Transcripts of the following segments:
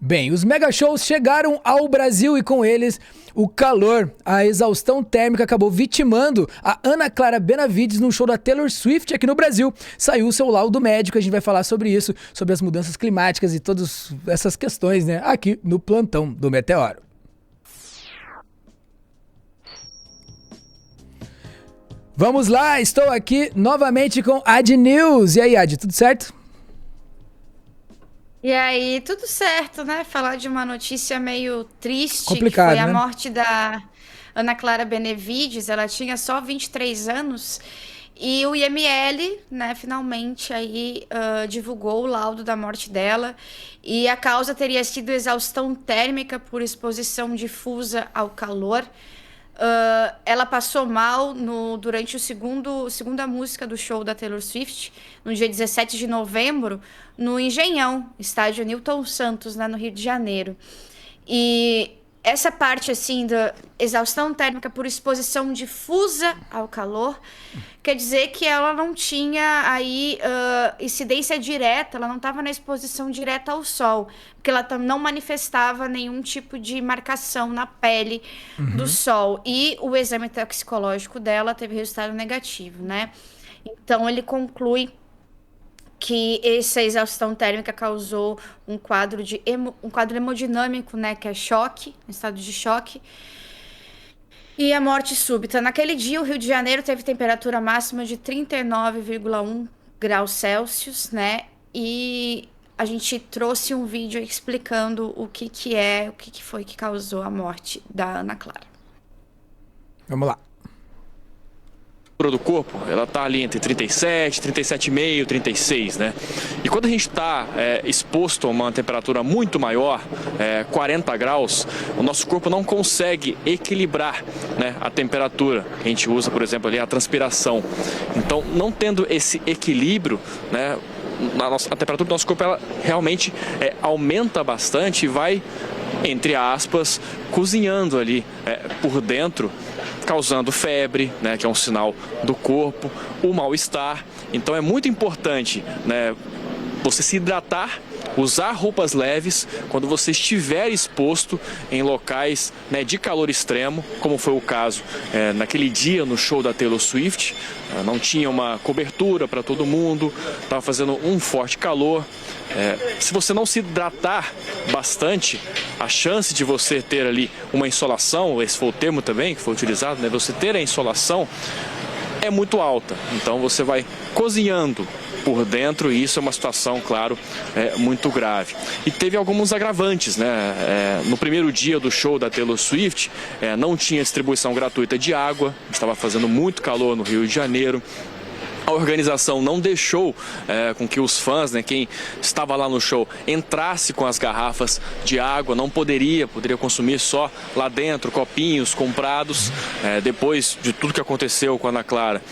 Bem, os mega shows chegaram ao Brasil e com eles o calor. A exaustão térmica acabou vitimando a Ana Clara Benavides num show da Taylor Swift aqui no Brasil. Saiu o seu laudo médico, a gente vai falar sobre isso, sobre as mudanças climáticas e todas essas questões, né, aqui no plantão do Meteoro. Vamos lá, estou aqui novamente com Ad News. E aí, Ad, tudo certo? E aí, tudo certo, né? Falar de uma notícia meio triste, Complicado, que foi a né? morte da Ana Clara Benavides. Ela tinha só 23 anos e o IML, né, finalmente aí divulgou o laudo da morte dela. E a causa teria sido exaustão térmica por exposição difusa ao calor. Ela passou mal durante segunda música do show da Taylor Swift, no dia 17 de novembro, no Engenhão, estádio Newton Santos, lá no Rio de Janeiro. E essa parte, assim, da exaustão térmica por exposição difusa ao calor, quer dizer que ela não tinha aí incidência direta, ela não estava na exposição direta ao sol, porque ela não manifestava nenhum tipo de marcação na pele do sol. E o exame toxicológico dela teve resultado negativo, né? Então, ele conclui que essa exaustão térmica causou um quadro hemodinâmico, né, que é choque, um estado de choque, e a morte súbita. Naquele dia, o Rio de Janeiro teve temperatura máxima de 39,1 graus Celsius, né, e a gente trouxe um vídeo explicando o que foi que causou a morte da Ana Clara. Vamos lá. Do corpo, ela tá ali entre 37, 37,5, 36, né? E quando a gente está exposto a uma temperatura muito maior, 40 graus, o nosso corpo não consegue equilibrar, né, a temperatura. A gente usa, por exemplo, ali a transpiração. Então, não tendo esse equilíbrio, né, a temperatura do nosso corpo ela realmente aumenta bastante e vai, entre aspas, cozinhando ali por dentro, causando febre, né, que é um sinal do corpo, o mal-estar. Então é muito importante, né, você se hidratar, usar roupas leves quando você estiver exposto em locais, né, de calor extremo, como foi o caso naquele dia no show da Taylor Swift. Não tinha uma cobertura para todo mundo, estava fazendo um forte calor. Se você não se hidratar bastante, a chance de você ter ali uma insolação, esse foi o termo também que foi utilizado, né? Você ter a insolação é muito alta. Então você vai cozinhando por dentro e isso é uma situação, claro, muito grave. E teve alguns agravantes, né? No primeiro dia do show da Taylor Swift, não tinha distribuição gratuita de água, estava fazendo muito calor no Rio de Janeiro. A organização não deixou com que os fãs, né, quem estava lá no show, entrasse com as garrafas de água, não poderia consumir só lá dentro, copinhos comprados. Depois de tudo que aconteceu com a Ana Clara,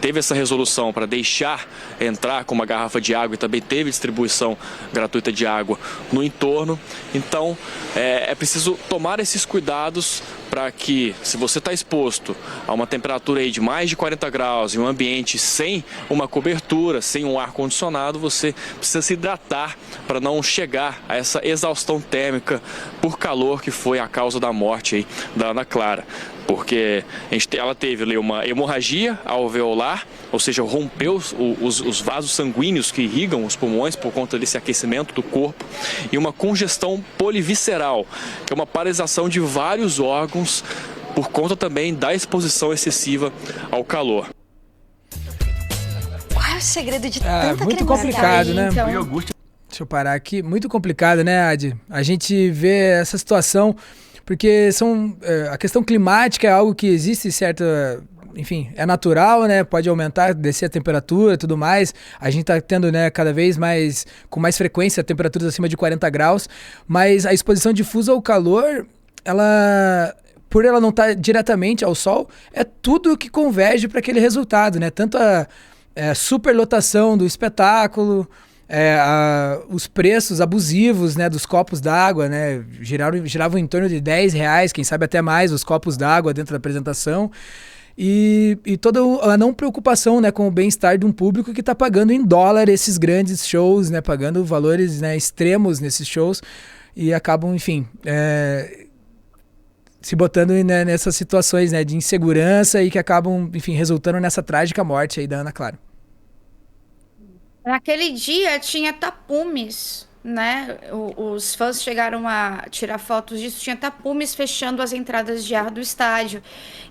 teve essa resolução para deixar entrar com uma garrafa de água e também teve distribuição gratuita de água no entorno. Então, é preciso tomar esses cuidados para que, se você está exposto a uma temperatura aí de mais de 40 graus em um ambiente sem uma cobertura, sem um ar-condicionado, você precisa se hidratar para não chegar a essa exaustão térmica por calor que foi a causa da morte aí da Ana Clara. Porque ela teve ali uma hemorragia alveolar, ou seja, rompeu os vasos sanguíneos que irrigam os pulmões por conta desse aquecimento do corpo, e uma congestão polivisceral, que é uma paralisação de vários órgãos por conta também da exposição excessiva ao calor. Qual é o segredo de tanta muito cremosidade? complicado, né? Então, Deixa eu parar aqui. Muito complicado, né, Ad? A gente vê essa situação porque a questão climática é algo que existe certa... Enfim, é natural, né? Pode aumentar, descer a temperatura e tudo mais. A gente tá tendo, né, cada vez mais, com mais frequência, temperaturas acima de 40 graus. Mas a exposição difusa ao calor, por ela não estar diretamente ao sol, é tudo que converge para aquele resultado, né? Tanto a superlotação do espetáculo, os preços abusivos, né, dos copos d'água, né, giravam em torno de R$10, quem sabe até mais, os copos d'água dentro da apresentação. E toda a não preocupação, né, com o bem-estar de um público que está pagando em dólar esses grandes shows, né, pagando valores, né, extremos nesses shows. e acabam, enfim, se botando nessas situações, né, de insegurança e que acabam, enfim, resultando nessa trágica morte aí da Ana Clara. Naquele dia tinha tapumes, né? Os fãs chegaram a tirar fotos disso. Tinha tapumes fechando as entradas de ar do estádio.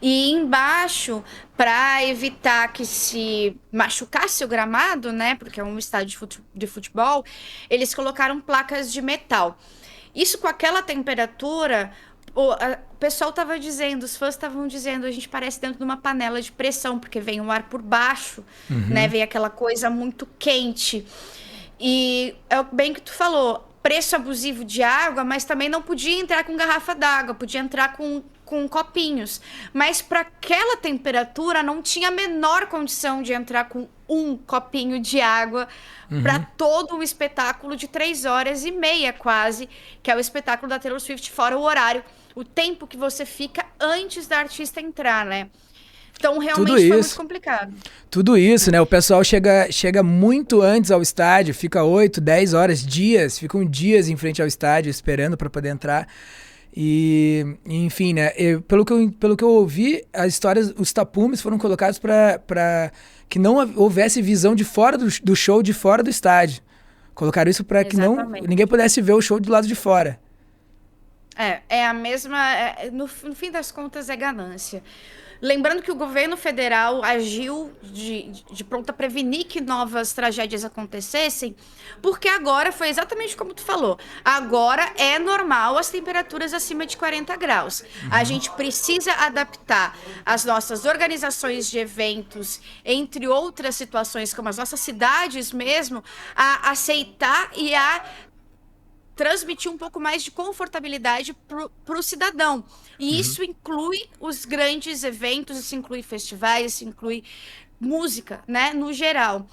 E embaixo, para evitar que se machucasse o gramado, né? Porque é um estádio de futebol, eles colocaram placas de metal. Isso com aquela temperatura, o pessoal estava dizendo, os fãs estavam dizendo, a gente parece dentro de uma panela de pressão, porque vem o ar por baixo, né? Vem aquela coisa muito quente. E é bem que tu falou, preço abusivo de água, mas também não podia entrar com garrafa d'água, podia entrar com copinhos. Mas para aquela temperatura não tinha a menor condição de entrar com um copinho de água para todo um espetáculo de 3h30 quase, que é o espetáculo da Taylor Swift, fora o horário, o tempo que você fica antes da artista entrar, né? Então, realmente foi muito complicado. Tudo isso, né? O pessoal chega muito antes ao estádio, fica 8, 10 horas, ficam dias em frente ao estádio esperando para poder entrar. E, enfim, né? Pelo que eu ouvi, as histórias, os tapumes foram colocados para que não houvesse visão de fora do show, de fora do estádio. Colocaram isso para que ninguém pudesse ver o show do lado de fora. É a mesma... no fim das contas, é ganância. Lembrando que o governo federal agiu de pronto a prevenir que novas tragédias acontecessem, porque agora foi exatamente como tu falou. Agora é normal as temperaturas acima de 40 graus. A gente precisa adaptar as nossas organizações de eventos, entre outras situações, como as nossas cidades mesmo, a aceitar e a transmitir um pouco mais de confortabilidade para o cidadão. E isso inclui os grandes eventos, isso inclui festivais, isso inclui música, né, no geral.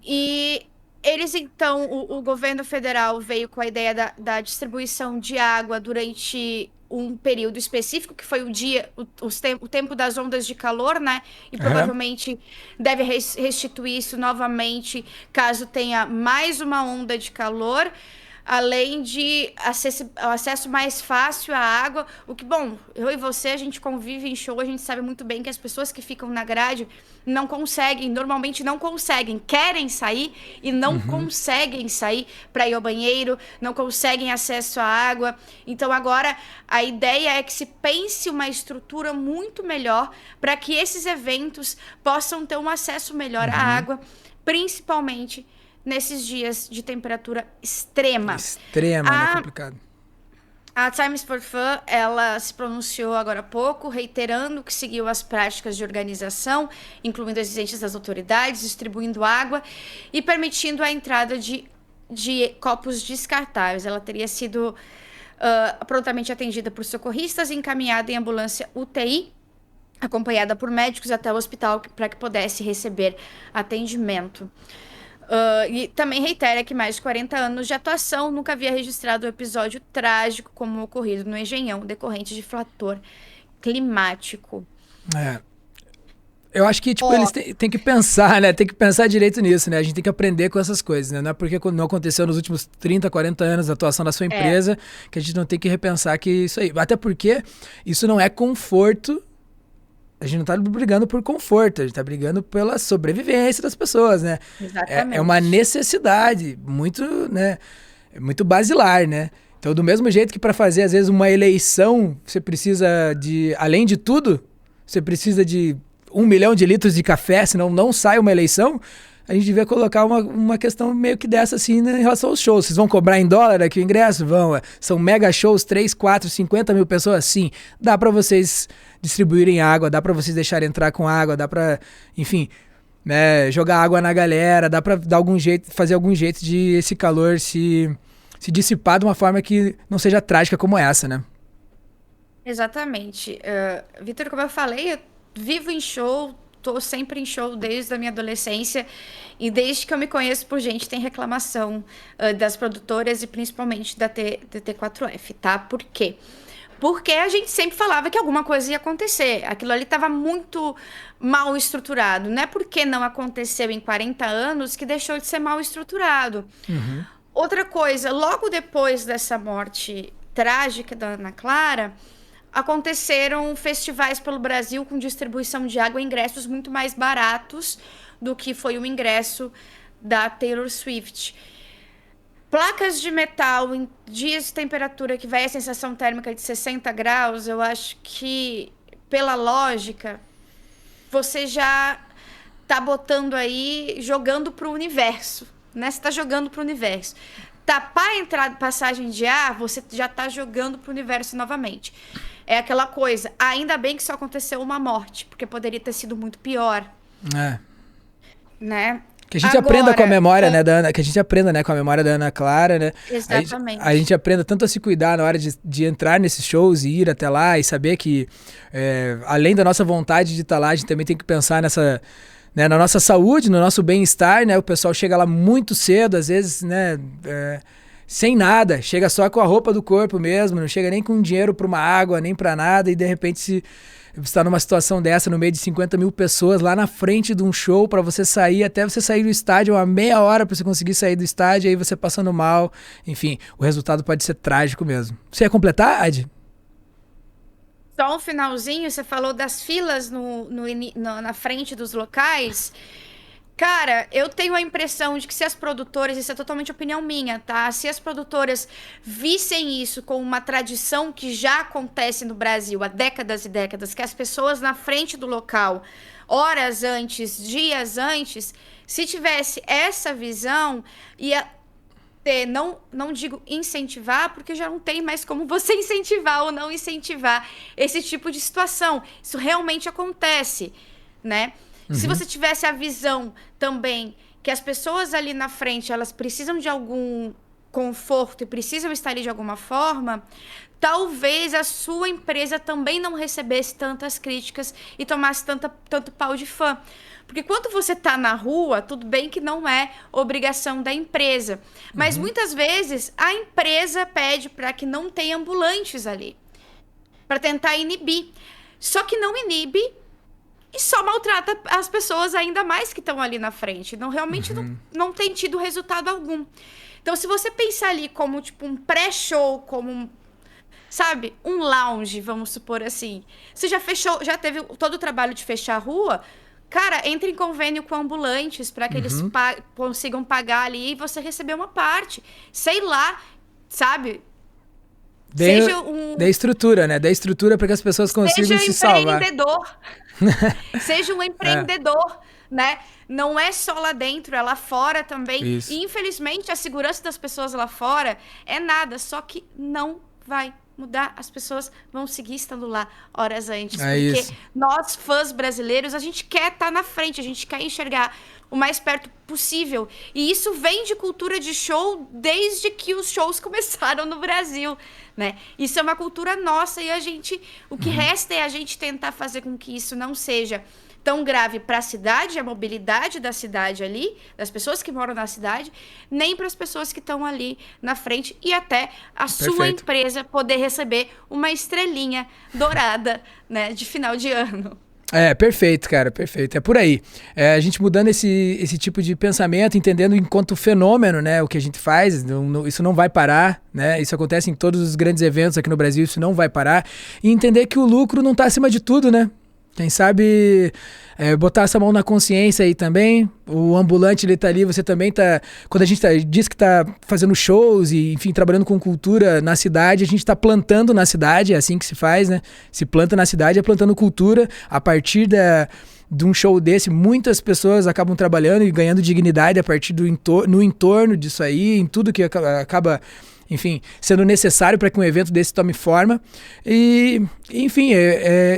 E eles, então, o governo federal veio com a ideia da distribuição de água durante um período específico, que foi o tempo das ondas de calor, né? E provavelmente deve restituir isso novamente, caso tenha mais uma onda de calor. Além de acesso mais fácil à água, o que, bom, eu e você, a gente convive em show, a gente sabe muito bem que as pessoas que ficam na grade normalmente não conseguem, querem sair e não conseguem sair para ir ao banheiro, não conseguem acesso à água. Então agora a ideia é que se pense uma estrutura muito melhor para que esses eventos possam ter um acesso melhor à água, principalmente nesses dias de temperatura extrema. Né? Complicado. A Times for Fun, ela se pronunciou agora há pouco, reiterando que seguiu as práticas de organização, incluindo as exigências das autoridades, distribuindo água e permitindo a entrada de copos descartáveis. Ela teria sido prontamente atendida por socorristas e encaminhada em ambulância UTI, acompanhada por médicos até o hospital para que pudesse receber atendimento. E também reitera que mais de 40 anos de atuação nunca havia registrado um episódio trágico como o ocorrido no Engenhão, decorrente de fator climático. Eu acho que eles têm que pensar, né? Tem que pensar direito nisso, né? A gente tem que aprender com essas coisas, né? Não é porque não aconteceu nos últimos 30, 40 anos da atuação da sua empresa que a gente não tem que repensar que isso aí. Até porque isso não é conforto. A gente não tá brigando por conforto, a gente tá brigando pela sobrevivência das pessoas, né? Exatamente. É uma necessidade muito, né? Muito basilar, né? Então, do mesmo jeito que para fazer, às vezes, uma eleição, você precisa além de tudo, você precisa de 1 milhão de litros de café, senão não sai uma eleição. A gente devia colocar uma questão meio que dessa, assim, né, em relação aos shows. Vocês vão cobrar em dólar aqui o ingresso? Vão. São mega shows, 3, 4, 50 mil pessoas? Sim. Dá para vocês distribuírem água, dá para vocês deixarem entrar com água, dá para, enfim, né, jogar água na galera, dá para fazer algum jeito de esse calor se dissipar de uma forma que não seja trágica como essa, né? Exatamente. Vitor, como eu falei, eu vivo em show, tô sempre em show desde a minha adolescência e desde que eu me conheço por gente tem reclamação das produtoras e principalmente da T4F, tá? Por quê? Porque a gente sempre falava que alguma coisa ia acontecer. Aquilo ali estava muito mal estruturado. Não é porque não aconteceu em 40 anos que deixou de ser mal estruturado. Outra coisa, logo depois dessa morte trágica da Ana Clara, aconteceram festivais pelo Brasil com distribuição de água e ingressos muito mais baratos do que foi o ingresso da Taylor Swift. Placas de metal em dias de temperatura que vai a sensação térmica de 60 graus, eu acho que, pela lógica, você já tá botando aí, jogando pro universo, né? Você tá jogando pro universo. Tapar a entrada, passagem de ar, você já tá jogando pro universo novamente. É aquela coisa, ainda bem que só aconteceu uma morte, porque poderia ter sido muito pior. Né? Que a gente aprenda com a memória, né, da Ana, que a gente aprenda, né, com a memória da Ana Clara, né? Exatamente. A gente aprenda tanto a se cuidar na hora de entrar nesses shows e ir até lá e saber que, além da nossa vontade de estar lá, a gente também tem que pensar nessa, né, na nossa saúde, no nosso bem-estar, né? O pessoal chega lá muito cedo, às vezes, né, sem nada, chega só com a roupa do corpo mesmo, não chega nem com dinheiro para uma água, nem para nada, e de repente você está numa situação dessa no meio de 50 mil pessoas lá na frente de um show para você sair, até você sair do estádio, uma meia hora para você conseguir sair do estádio, aí você passando mal, enfim, o resultado pode ser trágico mesmo. Você ia completar, Adi? Só um finalzinho, você falou das filas na frente dos locais. Cara, eu tenho a impressão de que se as produtoras, isso é totalmente opinião minha, tá? Se as produtoras vissem isso como uma tradição que já acontece no Brasil há décadas e décadas, que as pessoas na frente do local, horas antes, dias antes, se tivesse essa visão, ia ter, não digo incentivar, porque já não tem mais como você incentivar ou não incentivar esse tipo de situação. Isso realmente acontece, né? Se você tivesse a visão também que as pessoas ali na frente, elas precisam de algum conforto e precisam estar ali de alguma forma, talvez a sua empresa também não recebesse tantas críticas e tomasse tanto pau de fã. Porque quando você tá na rua, tudo bem que não é obrigação da empresa, mas muitas vezes a empresa pede para que não tenha ambulantes ali, para tentar inibir. Só que não inibe e só maltrata as pessoas ainda mais que estão ali na frente. Realmente não tem tido resultado algum. Então, se você pensar ali como tipo um pré-show, como sabe, um lounge, vamos supor assim. Você já teve todo o trabalho de fechar a rua? Cara, entre em convênio com ambulantes para que eles consigam pagar ali e você receber uma parte. Sei lá, sabe? Da estrutura, né? Da estrutura para que as pessoas consigam se salvar. Seja um empreendedor, né? Não é só lá dentro, é lá fora também. Isso. E infelizmente a segurança das pessoas lá fora é nada, só que não vai mudar. As pessoas vão seguir estando lá horas antes. Porque nós, fãs brasileiros, a gente quer estar na frente, a gente quer enxergar o mais perto possível. E isso vem de cultura de show desde que os shows começaram no Brasil, né? Isso é uma cultura nossa e o que resta é a gente tentar fazer com que isso não seja tão grave para a cidade, a mobilidade da cidade ali, das pessoas que moram na cidade, nem para as pessoas que estão ali na frente e até a sua empresa poder receber uma estrelinha dourada, né, de final de ano. Perfeito, cara, perfeito. É por aí. A gente mudando esse tipo de pensamento, entendendo enquanto fenômeno, né, o que a gente faz, isso não vai parar, né? Isso acontece em todos os grandes eventos aqui no Brasil, isso não vai parar. E entender que o lucro não está acima de tudo, né? Quem sabe botar essa mão na consciência aí também. O ambulante, ele tá ali, você também tá... Quando a gente diz que tá fazendo shows e, enfim, trabalhando com cultura na cidade, a gente tá plantando na cidade, é assim que se faz, né? Se planta na cidade, é plantando cultura. A partir de um show desse, muitas pessoas acabam trabalhando e ganhando dignidade a partir no entorno disso aí, em tudo que acaba... Enfim, sendo necessário para que um evento desse tome forma e, enfim,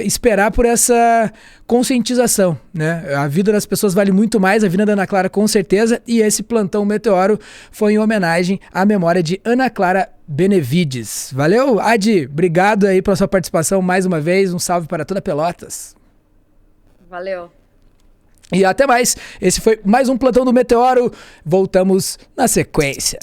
esperar por essa conscientização, né? A vida das pessoas vale muito mais, a vida da Ana Clara com certeza, e esse Plantão Meteoro foi em homenagem à memória de Ana Clara Benevides. Valeu, Adi, obrigado aí pela sua participação mais uma vez, um salve para toda Pelotas. Valeu. E até mais, esse foi mais um Plantão do Meteoro, voltamos na sequência.